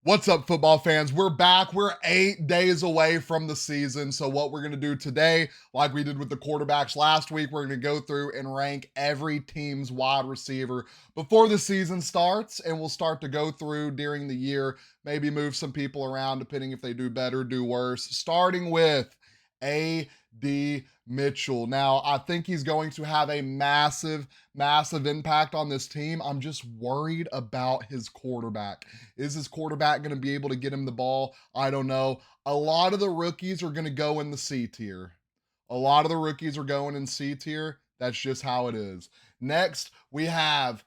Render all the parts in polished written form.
What's up, football fans? We're back. We're 8 days away from the season. So, what we're going to do today, like we did with the quarterbacks last week, we're going to go through and rank every team's wide receiver before the season starts. And we'll start to go through during the year, maybe move some people around depending if they do better, do worse. Starting with A.D. Mitchell. Now, I think he's going to have a massive impact on this team. I'm just worried about his quarterback. Is his quarterback going to be able to get him the ball? I don't know. A lot of the rookies are going to go in the C tier. A lot of the rookies are going in C tier. That's just how it is. Next, we have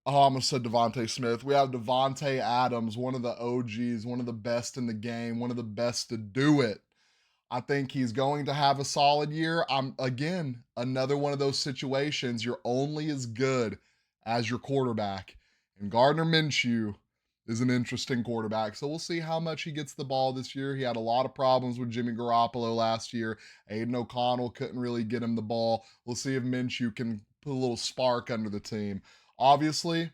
I almost said Devontae Smith. We have Devontae Adams, one of the OGs, one of the best in the game, one of the best to do it. I think he's going to have a solid year. I'm again another one of those situations. You're only as good as your quarterback, and Gardner Minshew is an interesting quarterback. So we'll see how much he gets the ball this year. He had a lot of problems with Jimmy Garoppolo last year. Aiden O'Connell couldn't really get him the ball. We'll see if Minshew can put a little spark under the team. Obviously,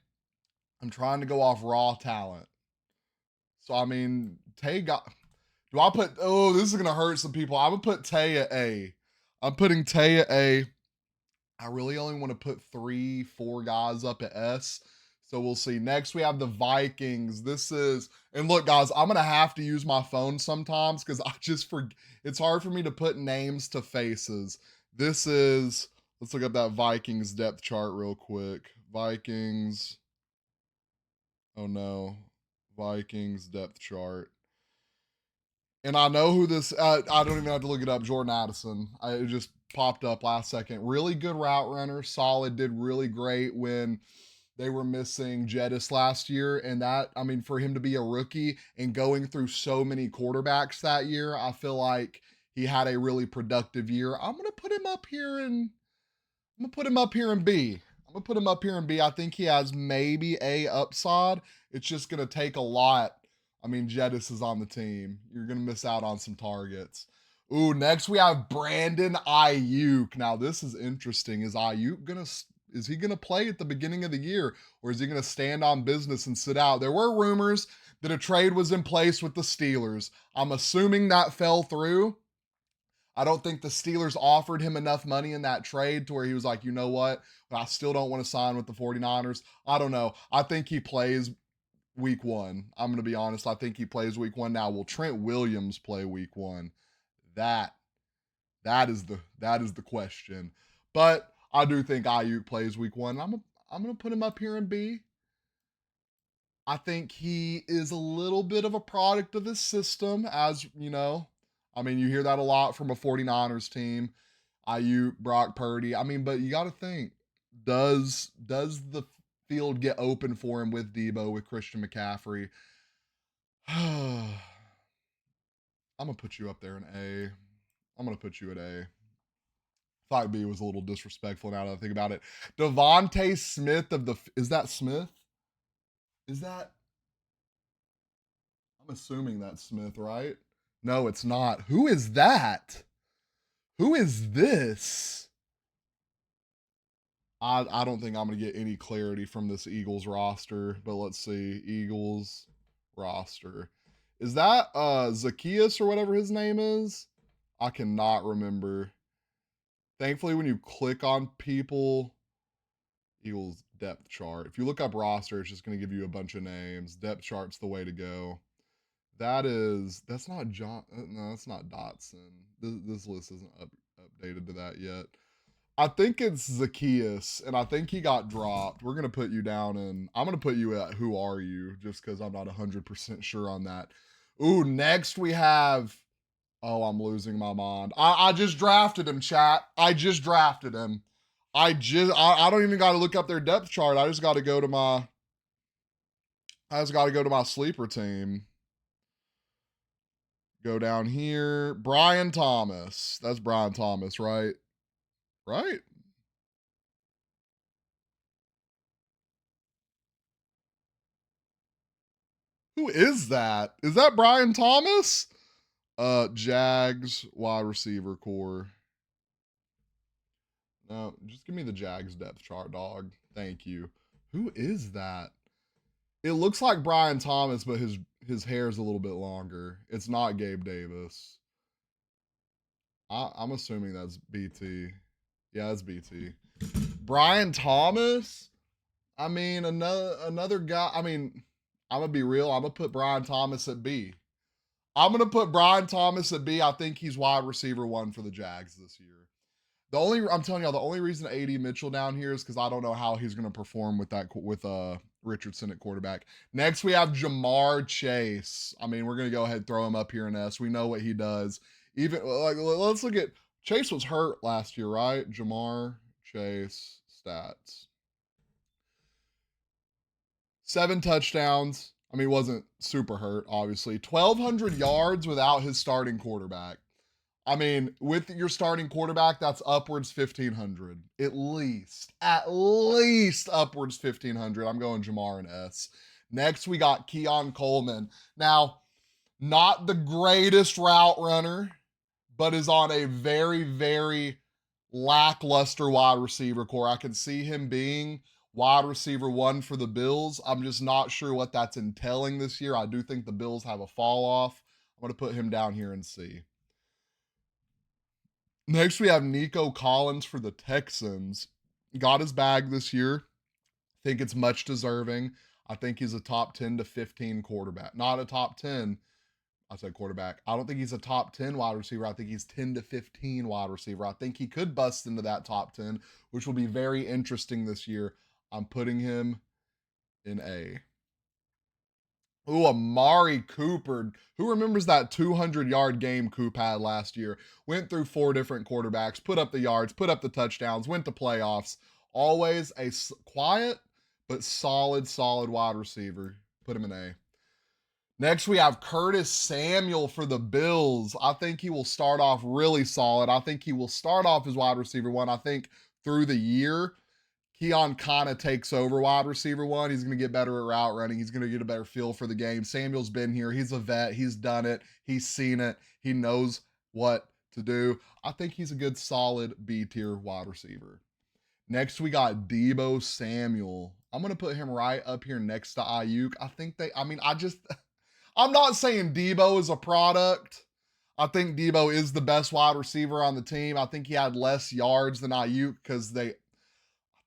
I'm trying to go off raw talent. So I mean, Tay got do I put? Oh, this is gonna hurt some people. I'm gonna put Tay at A. I'm putting Tay at A. I really only want to put 3, 4 guys up at S. So we'll see. Next, we have the Vikings. This is, and look, guys, I'm gonna have to use my phone sometimes because I just forget. It's hard for me to put names to faces. This is. Let's look up that Vikings depth chart real quick. Vikings. Oh no, Vikings depth chart. And I know who this. I don't even have to look it up. Jordan Addison. It just popped up last second. Really good route runner. Solid. Did really great when they were missing Jettis last year. And that, I mean, for him to be a rookie and going through so many quarterbacks that year, I feel like he had a really productive year. I'm gonna put him up here and I'm gonna put him up here in B. I'm gonna put him up here in B. I think he has maybe a upside. It's just gonna take a lot. I mean, Jettis is on the team. You're gonna miss out on some targets. Ooh, next we have Brandon Ayuk. Now this is interesting. Is he gonna play at the beginning of the year, or is he gonna stand on business and sit out? There were rumors that a trade was in place with the Steelers. I'm assuming that fell through. I don't think the Steelers offered him enough money in that trade to where he was like, you know what? But I still don't want to sign with the 49ers. I don't know. I think he plays week one. I'm going to be honest. I think he plays week one. Now, will Trent Williams play week one? That that is the question. But I do think Ayuk plays week one. I'm going to put him up here in B. I think he is a little bit of a product of his system, as you know. I mean, you hear that a lot from a 49ers team. Ayuk, Brock Purdy. I mean, but you got to think, does the field get open for him with Debo, with Christian McCaffrey? I'm gonna put you up there in A. I'm gonna put you at A. Thought B was a little disrespectful now that I think about it. Devontae Smith of the is that Smith? Is that I'm assuming that's Smith, right? No, it's not. Who is that? Who is this? I don't think I'm going to get any clarity from this Eagles roster, but let's see. Eagles roster. Is that Zacchaeus or whatever his name is? I cannot remember. Thankfully, when you click on people, Eagles depth chart. If you look up roster, it's just going to give you a bunch of names. Depth chart's the way to go. That's not John. No, that's not Dotson. This list isn't updated to that yet. I think it's Zacchaeus, and I think he got dropped. We're gonna put you down, and I'm gonna put you at who are you, just because I'm not 100% sure on that. Ooh, next we have. Oh, I'm losing my mind. I just drafted him, chat. I just drafted him. I don't even got to look up their depth chart. I just got to go to my. I just got to go to my sleeper team. Go down here. Brian Thomas. That's Brian Thomas, right? Right? Who is that? Is that Brian Thomas? Jags wide receiver core. No, just give me the Jags depth chart, dog. Thank you. Who is that? It looks like Brian Thomas, but his hair's a little bit longer. It's not Gabe Davis. I'm assuming that's BT. Yeah, it's BT. Brian Thomas. I mean, another guy. I mean, I'm gonna be real. I'm gonna put Brian Thomas at B. I'm gonna put Brian Thomas at B. I think he's wide receiver one for the Jags this year. I'm telling y'all, the only reason AD Mitchell down here is because I don't know how he's gonna perform with Richardson at quarterback. Next, we have Ja'Marr Chase. I mean, we're gonna go ahead and throw him up here in S. We know what he does. Even like, let's look at Chase was hurt last year, right? Ja'Marr Chase stats: 7 touchdowns. I mean, wasn't super hurt, obviously. 1,200 yards without his starting quarterback. I mean, with your starting quarterback, that's upwards 1,500. At least upwards 1,500. I'm going Ja'Marr and S. Next, we got Keon Coleman. Now, not the greatest route runner, but is on a very, very lackluster wide receiver core. I can see him being wide receiver one for the Bills. I'm just not sure what that's entailing this year. I do think the Bills have a fall off. I'm going to put him down here and C. Next, we have Nico Collins for the Texans. Got his bag this year. Think it's much deserving. I think he's a top 10 to 15 quarterback. Not a top 10. I said quarterback. I don't think he's a top 10 wide receiver. I think he's 10 to 15 wide receiver. I think he could bust into that top 10, which will be very interesting this year. I'm putting him in A. Ooh, Amari Cooper. Who remembers that 200-yard game Coop had last year? Went through 4 different quarterbacks, put up the yards, put up the touchdowns, went to playoffs. Always a quiet but solid wide receiver. Put him in A. Next, we have Curtis Samuel for the Bills. I think he will start off really solid. I think he will start off as wide receiver one. I think through the year, Keon kind of takes over wide receiver one. He's going to get better at route running. He's going to get a better feel for the game. Samuel's been here. He's a vet. He's done it. He's seen it. He knows what to do. I think he's a good, solid B-tier wide receiver. Next, we got Deebo Samuel. I'm going to put him right up here next to Ayuk. I'm not saying Deebo is a product. I think Deebo is the best wide receiver on the team. I think he had less yards than Ayuk because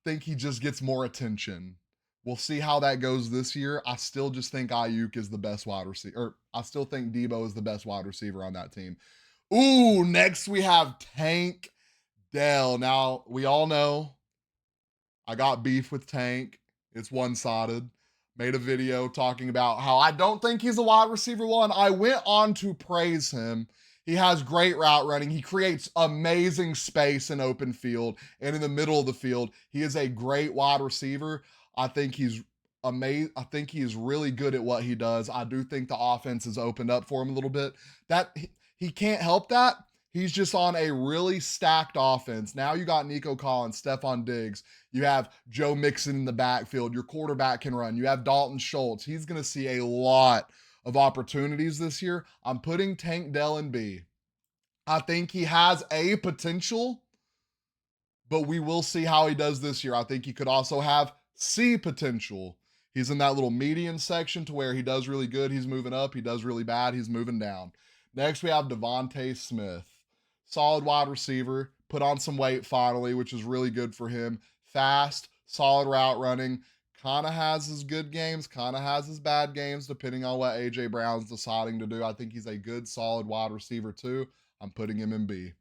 think he just gets more attention. We'll see how that goes this year. I still just think Ayuk is the best wide receiver. Or I still think Deebo is the best wide receiver on that team. Ooh, next we have Tank Dell. Now, we all know I got beef with Tank. It's one-sided. Made a video talking about how I don't think he's a wide receiver one. I went on to praise him. He has great route running. He creates amazing space in open field and in the middle of the field. He is a great wide receiver. I think he's amazing. I think he is really good at what he does. I do think the offense has opened up for him a little bit. That he can't help that. He's just on a really stacked offense. Now you got Nico Collins, Stephon Diggs. You have Joe Mixon in the backfield. Your quarterback can run. You have Dalton Schultz. He's going to see a lot of opportunities this year. I'm putting Tank Dell in B. I think he has a potential, but we will see how he does this year. I think he could also have C potential. He's in that little median section to where he does really good. He's moving up. He does really bad. He's moving down. Next, we have Devontae Smith. Solid wide receiver. Put on some weight finally, which is really good for him. Fast, solid route running. Kind of has his good games, kind of has his bad games, depending on what A.J. Brown's deciding to do. I think he's a good, solid wide receiver too. I'm putting him in B.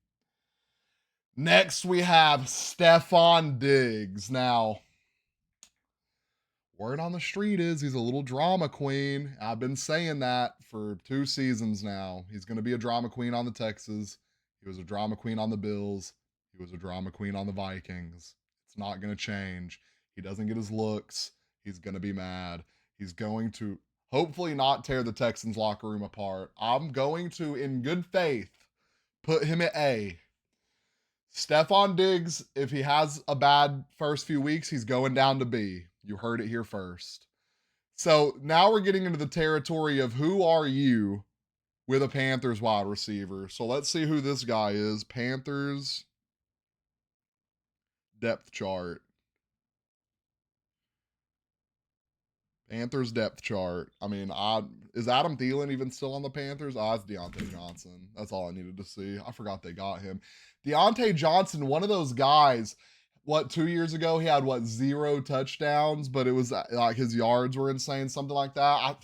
Next, we have Stephon Diggs. Now, word on the street is he's a little drama queen. I've been saying that for 2 seasons now. He's going to be a drama queen on the Texans. He was a drama queen on the Bills. He was a drama queen on the Vikings. It's not going to change. He doesn't get his looks. He's going to be mad. He's going to hopefully not tear the Texans locker room apart. I'm going to, in good faith, put him at A. Stephon Diggs, if he has a bad first few weeks, he's going down to B. You heard it here first. So now we're getting into the territory of who are you with a Panthers wide receiver. So let's see who this guy is. Panthers depth chart. Panthers depth chart. I mean, is Adam Thielen even still on the Panthers? It's Deontay Johnson. That's all I needed to see. I forgot they got him. Deontay Johnson, one of those guys. What, 2 years ago he had what, 0 touchdowns, but it was like his yards were insane, something like that.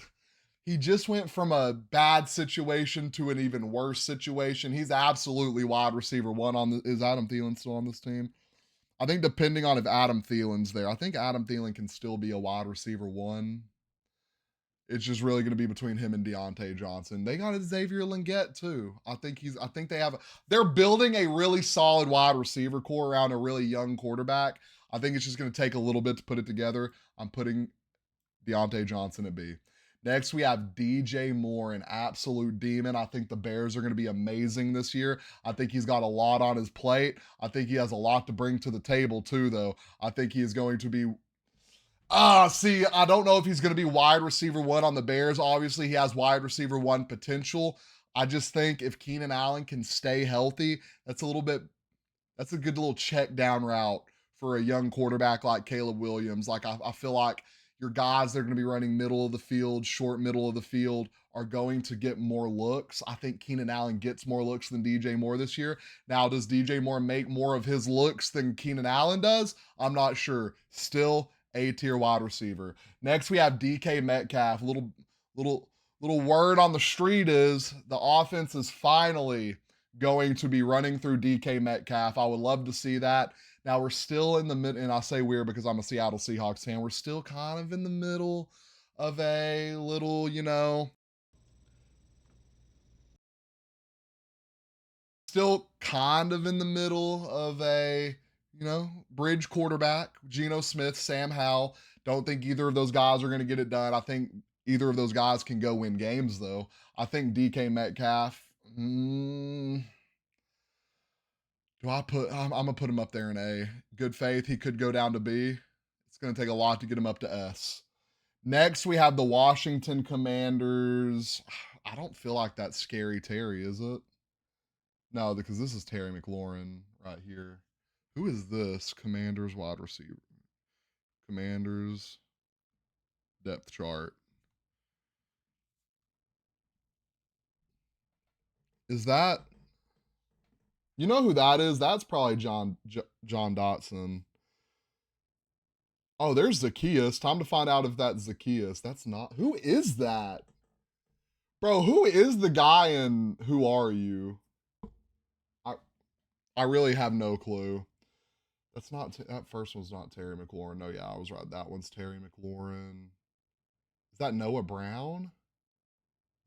He just went from a bad situation to an even worse situation. He's absolutely wide receiver one on the. Is Adam Thielen still on this team? I think depending on if Adam Thielen's there, I think Adam Thielen can still be a wide receiver one. It's just really going to be between him and Deontay Johnson. They got Xavier Linguette too. I think they're building a really solid wide receiver core around a really young quarterback. I think it's just going to take a little bit to put it together. I'm putting Deontay Johnson at B. Next, we have DJ Moore, an absolute demon. I think the Bears are going to be amazing this year. I think he's got a lot on his plate. I think he has a lot to bring to the table, too, though. I think he is going to be. I don't know if he's going to be wide receiver one on the Bears. Obviously, he has wide receiver one potential. I just think if Keenan Allen can stay healthy, that's a good little check down route for a young quarterback like Caleb Williams. Like, I feel like your guys that are going to be running middle of the field, short middle of the field, are going to get more looks. I think Keenan Allen gets more looks than DJ Moore this year. Now, does DJ Moore make more of his looks than Keenan Allen does? I'm not sure. Still A-tier wide receiver. Next, we have DK Metcalf. Little word on the street is the offense is finally going to be running through DK Metcalf. I would love to see that. Now we're still in the mid, and I say we're because I'm a Seattle Seahawks fan. We're still kind of in the middle of a little, still kind of in the middle of a, bridge quarterback. Geno Smith, Sam Howell. Don't think either of those guys are going to get it done. I think either of those guys can go win games, though. I think DK Metcalf. I'm gonna put him up there in A. Good faith. He could go down to B. It's gonna take a lot to get him up to S. Next, we have the Washington Commanders. I don't feel like that's Scary Terry, is it? No, because this is Terry McLaurin right here. Who is this? Commanders wide receiver. Commanders depth chart. Is that? You know who that is? That's probably John Dotson. Oh, there's Zacchaeus. Time to find out if that's Zacchaeus. That's not. Who is that? Bro, who is the guy in Who Are You? I I really have no clue. That first one's not Terry McLaurin. No, yeah, I was right. That one's Terry McLaurin. Is that Noah Brown?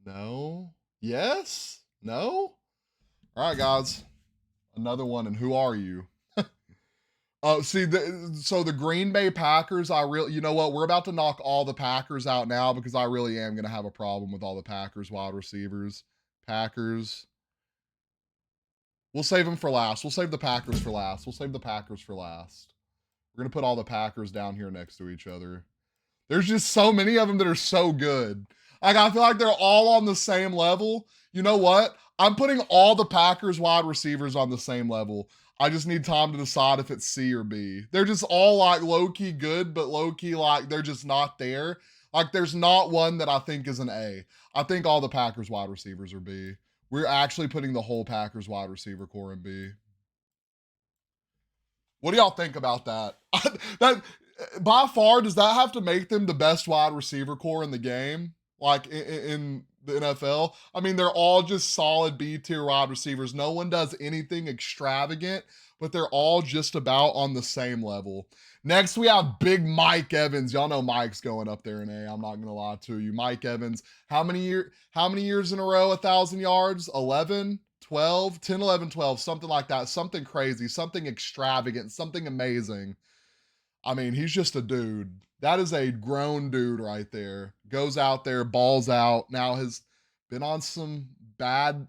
No. Yes? No? All right, guys. Another one. And Who Are You? So the Green Bay Packers, you know what? We're about to knock all the Packers out now because I really am going to have a problem with all the Packers wide receivers. Packers. We'll save them for last. We'll save the Packers for last. We'll save the Packers for last. We're going to put all the Packers down here next to each other. There's just so many of them that are so good. Like, I feel like they're all on the same level. You know what? I'm putting all the Packers wide receivers on the same level. I just need time to decide if it's C or B. They're just all like low-key good, but low-key like they're just not there. Like, there's not one that I think is an A. I think all the Packers wide receivers are B. We're actually putting the whole Packers wide receiver core in B. What do y'all think about that? That by far, does that have to make them the best wide receiver core in the game? Like in the NFL? I mean, they're all just solid B tier wide receivers. No one does anything extravagant, but they're all just about on the same level. Next, we have Big Mike Evans. Y'all know Mike's going up there in A. I'm not gonna lie to you. Mike Evans, how many years in a row, 1,000 yards? 11, 12, 10, 11, 12, something like that. Something crazy, something extravagant, something amazing. I mean, he's just a dude. That is a grown dude right there. Goes out there, balls out. Now has been on some bad,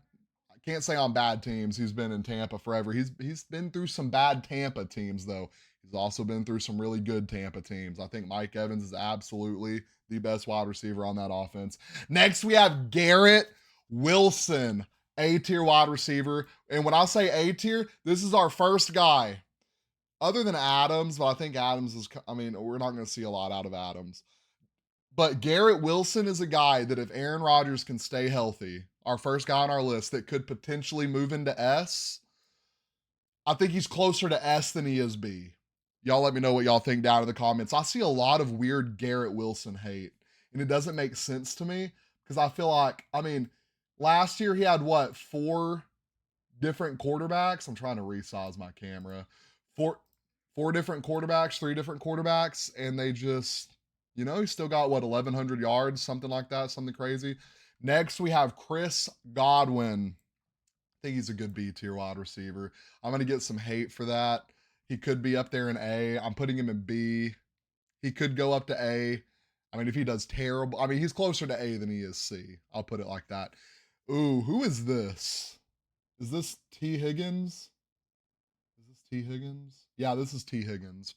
I can't say on bad teams. He's been in Tampa forever. He's been through some bad Tampa teams though. He's also been through some really good Tampa teams. I think Mike Evans is absolutely the best wide receiver on that offense. Next, we have Garrett Wilson, A-tier wide receiver. And when I say A-tier, this is our first guy other than Adams, but I think Adams is, I mean, we're not going to see a lot out of Adams. But Garrett Wilson is a guy that if Aaron Rodgers can stay healthy, our first guy on our list that could potentially move into S, I think he's closer to S than he is B. Y'all let me know what y'all think down in the comments. I see a lot of weird Garrett Wilson hate, and it doesn't make sense to me because I feel like, I mean, last year he had what, 4 different quarterbacks? I'm trying to resize my camera. Four different quarterbacks, 3 different quarterbacks, and they just, he still got what, 1,100 yards, something like that, something crazy. Next, we have Chris Godwin. I think he's a good B tier wide receiver. I'm going to get some hate for that. He could be up there in A. I'm putting him in B. He could go up to A. I mean, if he does terrible, I mean, he's closer to A than he is C. I'll put it like that. Ooh, who is this? Is this T. Higgins? Is this T. Higgins? Yeah, this is T. Higgins.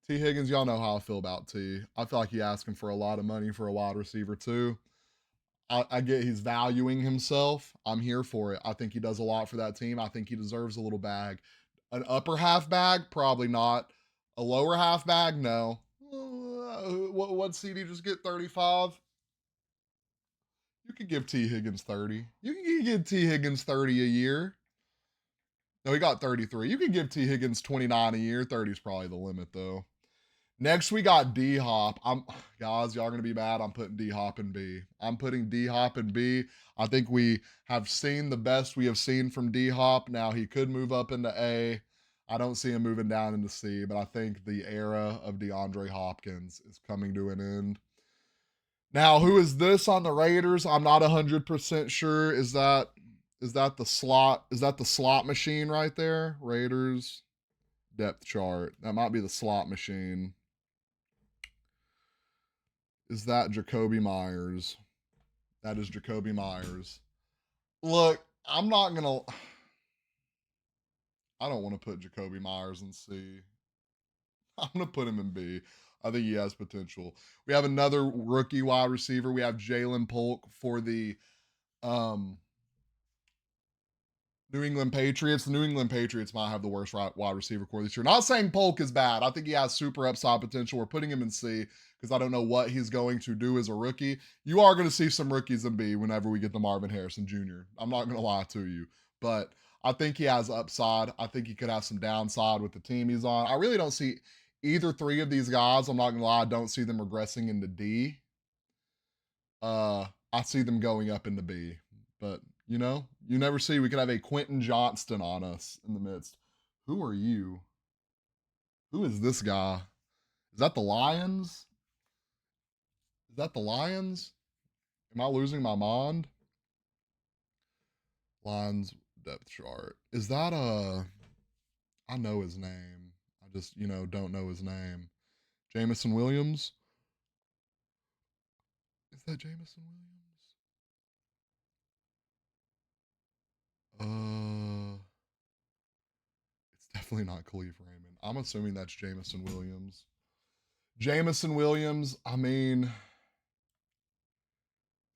T. Higgins, y'all know how I feel about T. I feel like he's asking for a lot of money for a wide receiver, too. I get he's valuing himself. I'm here for it. I think he does a lot for that team. I think he deserves a little bag. An upper half bag? Probably not. A lower half bag? No. What CD just get 35? You could give T. Higgins 30. You can give T. Higgins 30 a year. No, he got 33. You can give T. Higgins 29 a year. 30 is probably the limit, though. Next, we got D Hop. Guys, y'all gonna be mad. I'm putting D Hop in B. I'm putting D Hop in B. I think we have seen the best we have seen from D Hop. Now he could move up into A. I don't see him moving down into C, but I think the era of DeAndre Hopkins is coming to an end. Now, who is this on the Raiders? I'm not 100% sure. Is that the slot? Is that the slot machine right there? Raiders depth chart. That might be the slot machine. Is that Jakobi Meyers? That is Jakobi Meyers. Look, I'm not gonna. I don't want to put Jakobi Meyers in C. I'm gonna put him in B. I think he has potential. We have another rookie wide receiver. We have Jalen Polk for the New England Patriots. The New England Patriots might have the worst wide receiver core this year. Not saying Polk is bad. I think he has super upside potential. We're putting him in C because I don't know what he's going to do as a rookie. You are going to see some rookies in B whenever we get to Marvin Harrison Jr. I'm not going to lie to you, but I think he has upside. I think he could have some downside with the team he's on. I really don't see either 3 of these guys. I'm not going to lie. I don't see them regressing into D. I see them going up into B, but you never see. We could have a Quentin Johnston on us in the midst. Who are you? Who is this guy? Is that the Lions? Is that the Lions? Am I losing my mind? Lions depth chart. Is that I know his name. I just, don't know his name. Jameson Williams? Is that Jameson Williams? It's definitely not Khalif Raymond. I'm assuming that's Jameson Williams. Jameson Williams, I mean, is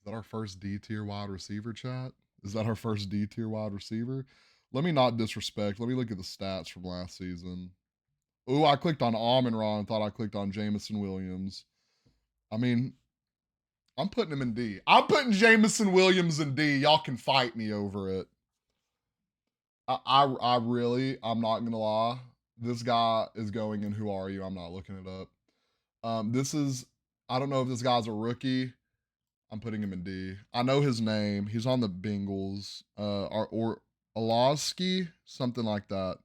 that our first D tier wide receiver, chat? Is that our first D tier wide receiver? Let me not disrespect. Let me look at the stats from last season. Ooh, I clicked on Amon-Ra and thought I clicked on Jameson Williams. I mean, I'm putting him in D. I'm putting Jameson Williams in D. Y'all can fight me over it. I really, I'm not gonna lie. This guy is going in Who Are You? I'm not looking it up. I don't know if this guy's a rookie. I'm putting him in D. I know his name. He's on the Bengals. Or Olowski, something like that.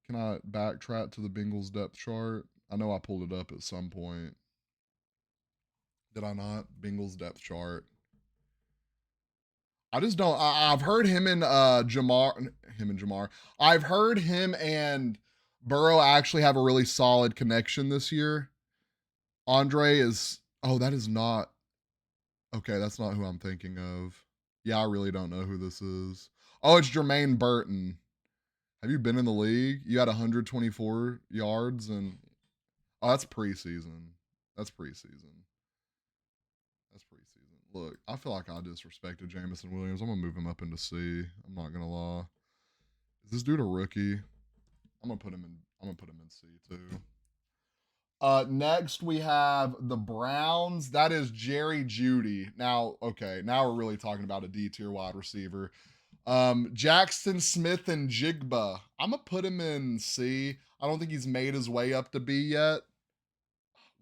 Can I backtrack to the Bengals depth chart? I know I pulled it up at some point. Did I not? Bengals depth chart. I just don't. I've heard him and Jamar. I've heard him and Burrow actually have a really solid connection this year. Andre is. Oh, that is not. Okay, that's not who I'm thinking of. Yeah, I really don't know who this is. Oh, it's Jermaine Burton. Have you been in the league? You had 124 yards and oh, that's preseason. That's preseason. That's preseason. Look, I feel like I disrespected Jameson Williams. I'm gonna move him up into C. I'm not gonna lie. Is this dude a rookie? I'm gonna put him in C too. Next we have the Browns. That is Jerry Jeudy. Now, okay, now we're really talking about a D tier wide receiver. Jackson Smith and Jigba. I'm gonna put him in C. I don't think he's made his way up to B yet.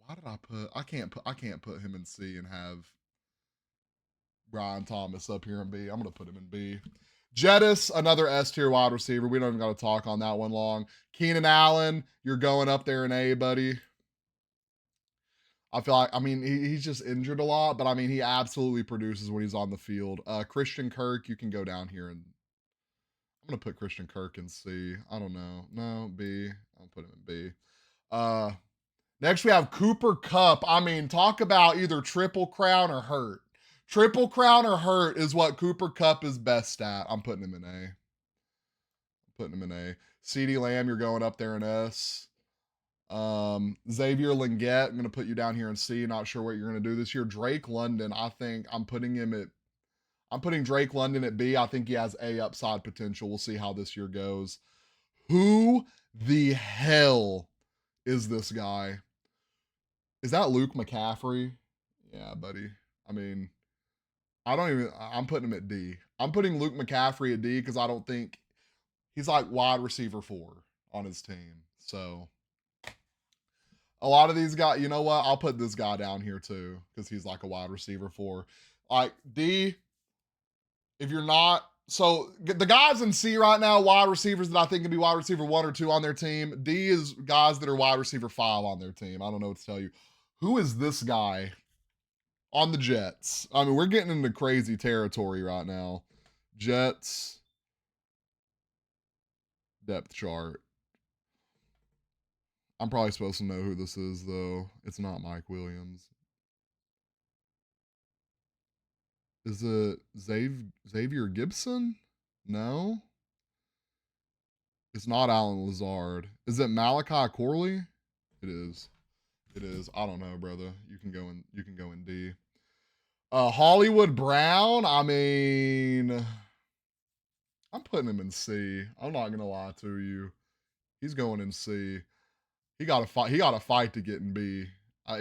Why did I put? I can't put him in C and have Brian Thomas up here in B. I'm gonna put him in B. Jettis, another S tier wide receiver. We don't even got to talk on that one long. Keenan Allen, you're going up there in A, buddy. I feel like, I mean, he's just injured a lot, but I mean, he absolutely produces when he's on the field. Christian Kirk, you can go down here and I'm gonna put Christian Kirk in C. I don't know. No, B. I'll put him in B. Next we have Cooper Kupp. I mean, talk about either triple crown or hurt. Triple crown or hurt is what Cooper Kupp is best at. I'm putting him in A. CeeDee Lamb, you're going up there in S. Xavier Linguette, I'm going to put you down here in C. Not sure what you're going to do this year. Drake London, I think I'm putting Drake London at B. I think he has A upside potential. We'll see how this year goes. Who the hell is this guy? Is that Luke McCaffrey? Yeah, buddy. I mean, I'm putting him at D. I'm putting Luke McCaffrey at D because I don't think he's like wide receiver 4 on his team. So a lot of these guys, you know what? I'll put this guy down here too because he's like a wide receiver 4. Like D, if you're not, so the guys in C right now, wide receivers that I think can be wide receiver 1 or 2 on their team. D is guys that are wide receiver 5 on their team. I don't know what to tell you. Who is this guy on the Jets? I mean, we're getting into crazy territory right now. Jets depth chart. I'm probably supposed to know who this is, though. It's not Mike Williams. Is it Xavier Gibson? No. It's not Alan Lazard. Is it Malachi Corley? It is. It is. I don't know, brother. You can go in D. Hollywood Brown. I mean, I'm putting him in C. I'm not gonna lie to you. He's going in C. He got to fight. He got to fight to get in B.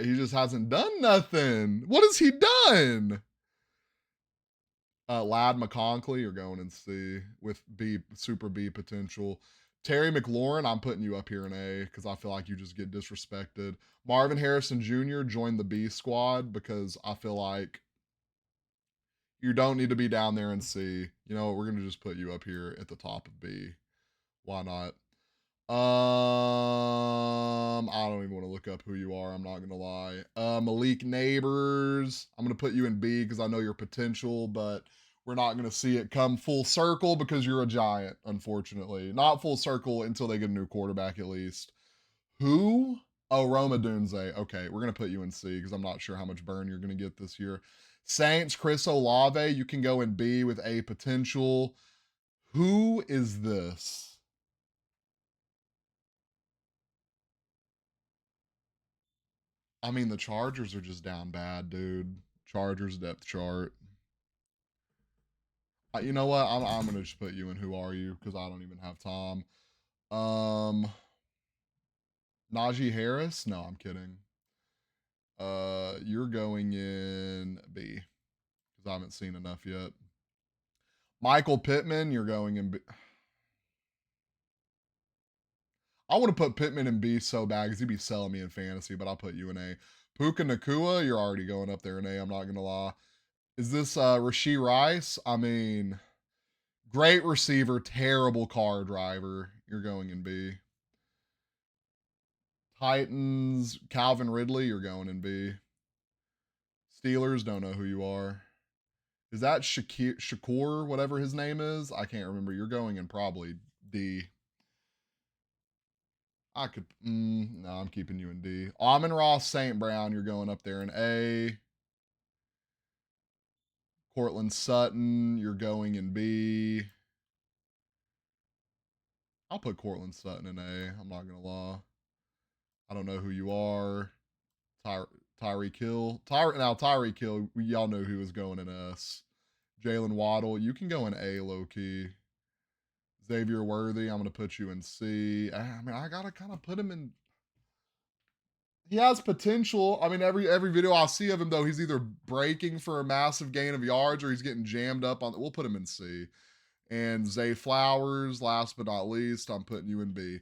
He just hasn't done nothing. What has he done? Lad McConkey, you're going in C with B, super B potential. Terry McLaurin, I'm putting you up here in A because I feel like you just get disrespected. Marvin Harrison Jr. joined the B squad because I feel like you don't need to be down there in C. You know, we're gonna just put you up here at the top of B. Why not? I don't even want to look up who you are. I'm not gonna lie. Malik Neighbors. I'm gonna put you in B because I know your potential, but we're not gonna see it come full circle because you're a giant. Unfortunately, not full circle until they get a new quarterback at least. Who? Oh, Roma Dunze. Okay, we're gonna put you in C because I'm not sure how much burn you're gonna get this year. Saints Chris Olave. You can go in B with A potential. Who is this? I mean, the Chargers are just down bad, dude. Chargers depth chart. You know what? I'm gonna just put you in. Who are you? Because I don't even have time. Um, Najee Harris? No, I'm kidding. You're going in B because I haven't seen enough yet. Michael Pittman, you're going in B. I want to put Pittman in B so bad because he'd be selling me in fantasy, but I'll put you in A. Puka Nakua, you're already going up there in A. I'm not gonna lie. Is this Rashee Rice? I mean, great receiver, terrible car driver. You're going in B. Titans, Calvin Ridley, you're going in B. Steelers, don't know who you are. Is that Shakur, whatever his name is? I can't remember. You're going in probably D. No, I'm keeping you in D. Amon-Ra St. Brown, you're going up there in A. Cortland Sutton, you're going in B. I'll put Cortland Sutton in A. I'm not going to lie. I don't know who you are. Tyreek Hill. Tyreek Hill, y'all know who is going in S. Jalen Waddle, you can go in A low key. Xavier Worthy, I'm going to put you in C. I mean, I got to kind of put him in. He has potential. I mean, every video I see of him though, he's either breaking for a massive gain of yards or he's getting jammed up on. We'll put him in C. And Zay Flowers, last but not least, I'm putting you in B.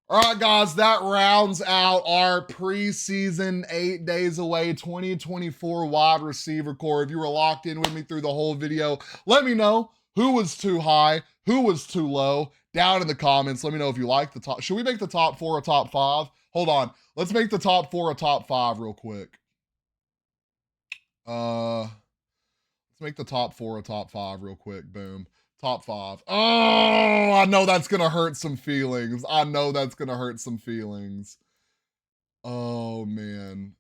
All right, guys, that rounds out our preseason 8 days away 2024 wide receiver core. If you were locked in with me through the whole video, let me know who was too high, who was too low, down in the comments. Let me know if you like the top. Should we make the top 4 a top 5? Hold on. Let's make the top 4 a top 5 real quick. Let's make the top 4 a top 5 real quick. Boom. Top 5. Oh, I know that's going to hurt some feelings. I know that's going to hurt some feelings. Oh, man.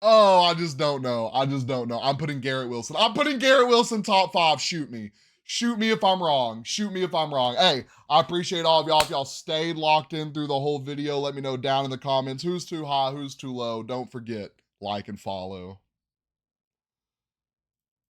Oh, I just don't know. I just don't know. I'm putting Garrett Wilson. I'm putting Garrett Wilson top 5. Shoot me. Shoot me if I'm wrong. Shoot me if I'm wrong. Hey, I appreciate all of y'all. If y'all stayed locked in through the whole video, let me know down in the comments who's too high, who's too low. Don't forget, like and follow.